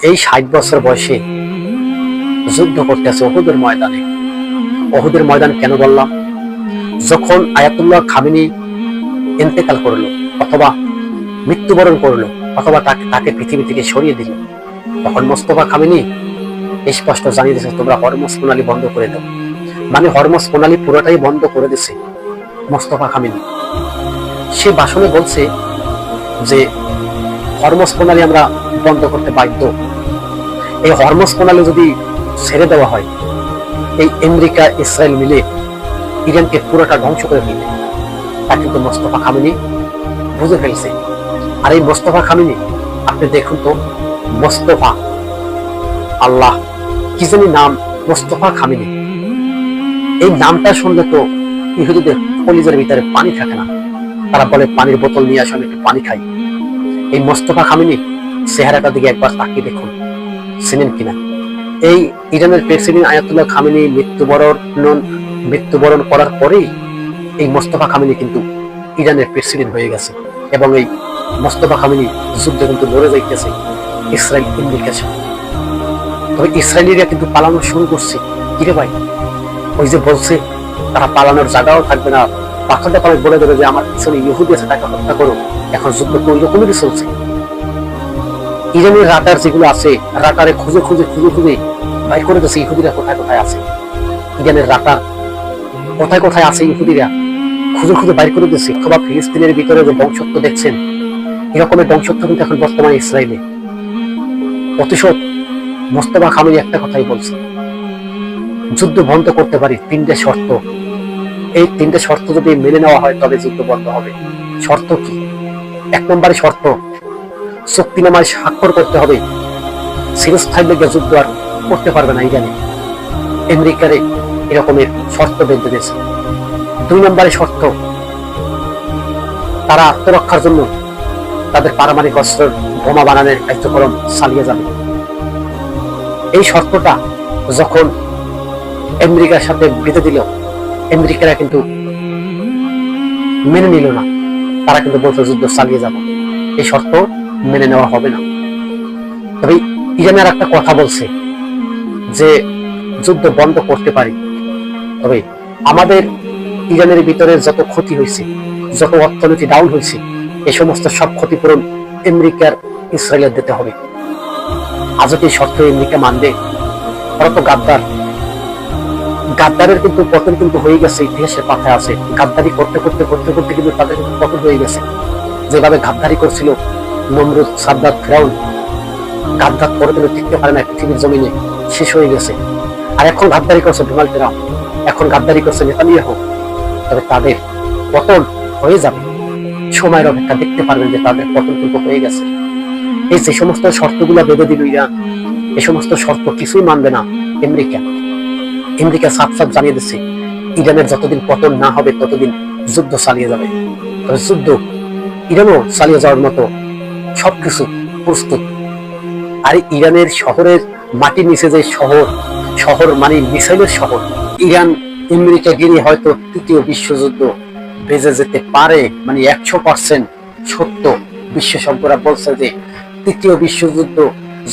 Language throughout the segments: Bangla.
এই 60 বছর বয়সে যুদ্ধ করতেছে উহুদের ময়দানে। উহুদের ময়দান কেন বললাম? যখন আয়াতুল্লাহ খামেনি ইন্তেকাল করলো অথবা মৃত্যুবরণ করলো অথবা তাকে পৃথিবী থেকে সরিয়ে দিল, তখন মোস্তফা খামেনি স্পষ্ট জানিয়ে দিয়েছে, তোমরা হরমুজ প্রণালী বন্ধ করে দাও। মানে হরমুজ প্রণালী পুরোটাই বন্ধ করে দিছে মোস্তফা খামেনি। সে ভাষণে বলছে যে হরমুজ প্রণালী আমরা বন্ধ করতে বাধ্য। এই হরমুজ প্রণালী যদি ছেড়ে দেওয়া হয়, এই আমেরিকা ইসরায়েল মিলে ইরানকে পুরোটা ধ্বংস করে ফেলবে। তা কিন্তু মোস্তফা খামেনি বুঝে ফেলছে। আর এই মোস্তফা খামেনি, আপনি দেখুন তো, মোস্তফা আল্লাহ কি জানি নাম, মোস্তফা খামেনি, এই নামটা শুনলে তো ইহুদিদের কলিজার ভিতরে পানি থাকে না। তারা বলে পানির বোতল নিয়ে আসলে একটু পানি খাই। এই মোস্তফা খামেনি চেহারাটার দিকে একবার তাকিয়ে দেখুন, চিনেন কিনা? এই ইরানের প্রেসিডেন্ট আয়াতুল্লাহ খামেনি মৃত্যুবরণ করার পরেই এই মোস্তফা খামেনি কিন্তু ইরানের প্রেসিডেন্ট হয়ে গেছে। এবং এই মোস্তফা খামেনি যুদ্ধে কিন্তু লড়ে যাইতেছে ইসরায়েল আমেরিকার সাথে। তবে ইসরায়েলিরা কিন্তু পালানো শুরু করছে। কিরে ভাই, ওই যে বলছে তারা পালানোর জায়গাও থাকবে না, পাথরটা পালে বলে দেবে যে আমার পিছনে ইহুদি আছে, তাকে হত্যা করো। এখন যুদ্ধ তো ওই রকমেরই চলছে। ইরানের রাডার যেগুলো আছে, রাডারে খুঁজে খুঁজে খুঁজে খুঁজে বাইর করে দিচ্ছে ইহুদিরা কোথায় কোথায় আছে। ইরানের রাডার কোথায় কোথায় আছে ইহুদিরা খুঁজে খুঁজে বাইর করে দিচ্ছে। অথবা ফিলিস্তিনের ভিতরে যে ধ্বংসত্ব দেখছেন, এরকমের ধ্বংসত্ব কিন্তু এখন বর্তমানে ইসরায়েলে। প্রতিশোধ মোস্তফা খামেনি একটা কথাই বলছে, যুদ্ধ বন্ধ করতে পারি, 3টে শর্ত। এই 3টে শর্ত যদি মেনে নেওয়া হয় তবে যুদ্ধ বন্ধ হবে। শর্ত কি? 1 নম্বরে শর্ত, চুক্তিনামায় স্বাক্ষর করতে হবে। চিরস্থায়ী লেগে যুদ্ধ আর করতে পারবে না ইরানে। আমেরিকারে এরকমের শর্ত বেঁধে দিয়েছে। 2 নম্বরে শর্ত, তারা আত্মরক্ষার জন্য তাদের পারমাণবিক অস্ত্রের বোমা বানানোর কার্যক্রম চালিয়ে যাবে। এই শর্তটা যখন আমেরিকার সাথে বেঁধে দিল, আমেরিকারা কিন্তু মেনে নিল না। তারা কিন্তু বলছে যুদ্ধ চালিয়ে যাব, এই শর্ত মেনে নেওয়া হবে না। তবে ইরানের একটা কথা বলছে যে যুদ্ধ বন্ধ করতে পারি, তবে আমাদের ইরানের ভিতরে যত ক্ষতি হয়েছে, যত অর্থনীতি ডাউন হয়েছে, এই সমস্ত সব ক্ষতিপূরণ আমেরিকার ইসরায়েলের দিতে হবে। আজও কি শর্ত আমেরিকা মানবে? ওরা তো গাদ্দার। গাদ্দারের কিন্তু পতন কিন্তু হয়ে গেছে, ইতিহাসের পাতায় আছে। গাদ্দারি করতে করতে করতে করতে কিন্তু তাদের পতন হয়ে গেছে। যেভাবে গাদ্দারি করছিল নমরুদ, সাদ্দাত, ফিরাউন, গাদ্দার করে কিন্তু টিকতে পারে না পৃথিবীর জমিনে, শেষ হয়ে গেছে। আর এখন গাদ্দারি করছে ডোনাল্ড ট্রাম্প, এখন গাদ্দারি করছে নেতানিয়াহু। তবে তাদের পতন হয়ে যাবে, সময়ের অপেক্ষা, দেখতে পারবেন যে তাদের পতন কিন্তু হয়ে গেছে। এই যে সমস্ত শর্তগুলো বেঁধে দিল ইরান, এই সমস্ত শর্ত কিছুই মানবে না আমেরিকা। আমেরিকা সাফ সাফ জানিয়ে দিচ্ছে, ইরানের যতদিন পতন না হবে ততদিন যুদ্ধ চালিয়ে যাবে। তবে যুদ্ধ ইরানও চালিয়ে যাওয়ার মতো সবকিছু প্রস্তুত। আর ইরানের শহরের মাটির নিচে যে শহর মানে মিসাইলের শহর, ইরান আমেরিকা গিয়ে হয়তো 3য় বিশ্বযুদ্ধ বেজে যেতে পারে। মানে 100% সত্য। বিশেষজ্ঞরা বলছে যে 3য় বিশ্বযুদ্ধ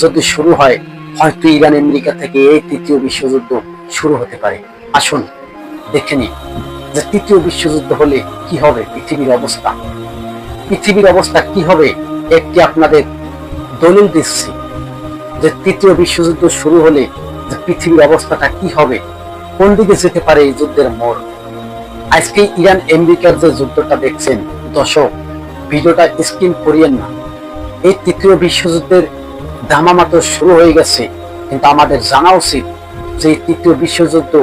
যদি শুরু হয়, হয়তো ইরান আমেরিকা থেকে এই 3য় বিশ্বযুদ্ধ শুরু হতে পারে। আসুন দেখে নি যে 3য় বিশ্বযুদ্ধ হলে কি হবে পৃথিবীর অবস্থা। পৃথিবীর অবস্থা কি হবে একটি আপনাদের দলিল দিচ্ছি, যে 3য় বিশ্বযুদ্ধ শুরু হলে যে পৃথিবীর অবস্থাটা কি হবে, কোন দিকে যেতে পারে এই যুদ্ধের মোড়। আজকে ইরান আমেরিকার যে যুদ্ধটা দেখছেন, দর্শক ভিডিওটা স্ক্রিন করিয়েন না। এই 3য় বিশ্বযুদ্ধের দামামা তো শুরু হয়ে গেছে, কিন্তু আমাদের জানা উচিত যে 3য় বিশ্বযুদ্ধ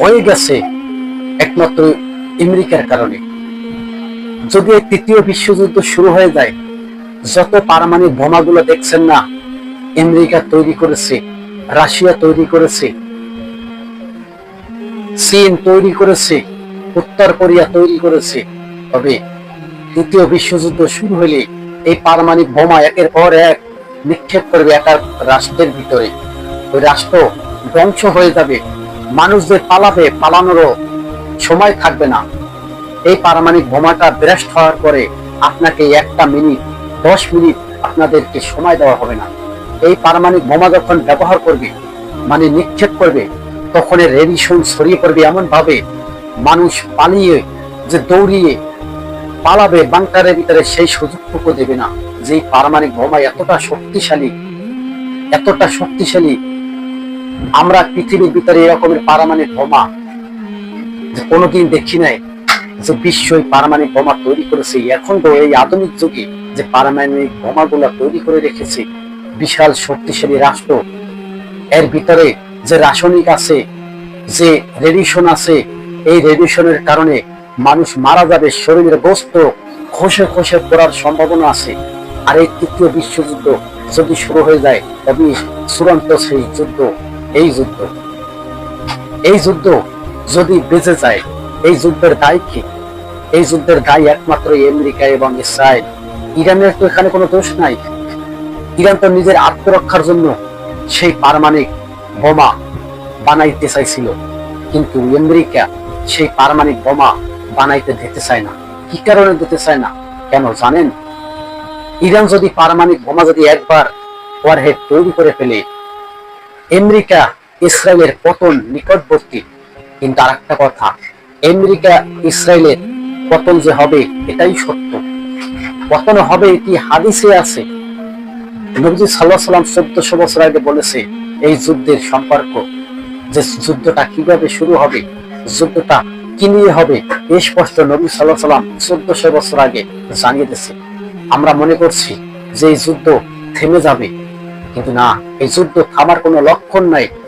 হয়ে গেছে একমাত্র আমেরিকার কারণে। যদি এই 3য় বিশ্বযুদ্ধ শুরু হয়ে যায়, যত পারমাণবিক বোমাগুলো দেখছেন না, আমেরিকা তৈরি করেছে, রাশিয়া তৈরি করেছে, চীন তৈরি করেছে, উত্তর কোরিয়া তৈরি করেছে। তবে 3য় বিশ্বযুদ্ধ শুরু হলে এই পারমাণবিক বোমা একের পর এক নিক্ষেপ করবে এক রাষ্ট্রের ভিতরে। ওই রাষ্ট্র ধ্বংস হয়ে যাবে, মানুষদের পালানোরও সময় থাকবে না। এই পারমাণবিক বোমাটা ব্লাস্ট হওয়ার পরে আপনাকে 1 মিনিট, 10 মিনিট আপনাদেরকে সময় দেওয়া হবে না। এই পারমাণবিক বোমা যখন ব্যবহার করবে, মানে নিক্ষেপ করবে, তখন এর রেডিয়েশন ছড়িয়ে পড়বে এমন ভাবে মানুষ পালিয়ে যে দৌড়িয়ে পালাবে বাংকারের ভিতরে, সেই সুযোগটুকু দেবে না। যে পারমাণবিক বোমা এতটা শক্তিশালী, এতটা শক্তিশালী, আমরা পৃথিবীর ভিতরে এরকমের পারমাণবিক বোমা যে কোনোদিন দেখি নাই যে বিশ্বই পারমাণবিক বোমা তৈরি করেছে। এখন তো এই আধুনিক যুগে যে পারমাণবিক বোমাগুলো তৈরি করে রেখেছে বিশাল শক্তিশালী রাষ্ট্র, এর ভিতরে যে রাসায়নিক আছে, যে রেডিয়েশন আছে, এই রেডিয়েশনের কারণে মানুষ মারা যাবে, শরীরের গোস্ত খসে খসে পড়ার সম্ভাবনা আছে। আর এই তৃতীয় বিশ্বযুদ্ধ যদি শুরু হয়ে যায়, তবে চূড়ান্ত সেই যুদ্ধ, এই যুদ্ধ যদি বেঁচে যায়, এই যুদ্ধের দায় কি? এই যুদ্ধের দায় একমাত্র আমেরিকা এবং ইসরায়েল। ইরানের তো এখানে কোনো দোষ নাই। ইরান তো নিজের আত্মরক্ষার জন্য সেই পারমাণবিক বোমা বানাইতে চাইছিল, কিন্তু আমেরিকা সেই পারমাণবিক বোমা বানাইতে দিতে চায় না। কি কারণে দিতে চায় না, কেন জানেন? ইরান যদি পারমাণবিক বোমা যদি একবার ওয়ারহেড তৈরি করে ফেলে, আমেরিকা ইসরায়েলের পতন নিকটবর্তী। কিন্তু আর একটা কথা, আমেরিকা ইসরায়েলের পতন যে হবে এটাই সত্য, পতন হবে এটি হাদিসে আছে। নবীজি সাল্লাল্লাহু আলাইহি ওয়াসাল্লাম 1400 বছর আগে বলেছে এই যুদ্ধের সম্পর্ক, যে যুদ্ধটা কিভাবে শুরু হবে, যুদ্ধটা কি নিয়ে হবে, স্পষ্ট নবী সাল্লাল্লাহু আলাইহি ওয়াসাল্লাম 1400 বছর আগে জানিয়ে দিয়েছে। আমরা মনে করছি যে এই যুদ্ধ থেমে যাবে, কিন্তু না, এই যুদ্ধ থামার কোনো লক্ষণ নাই।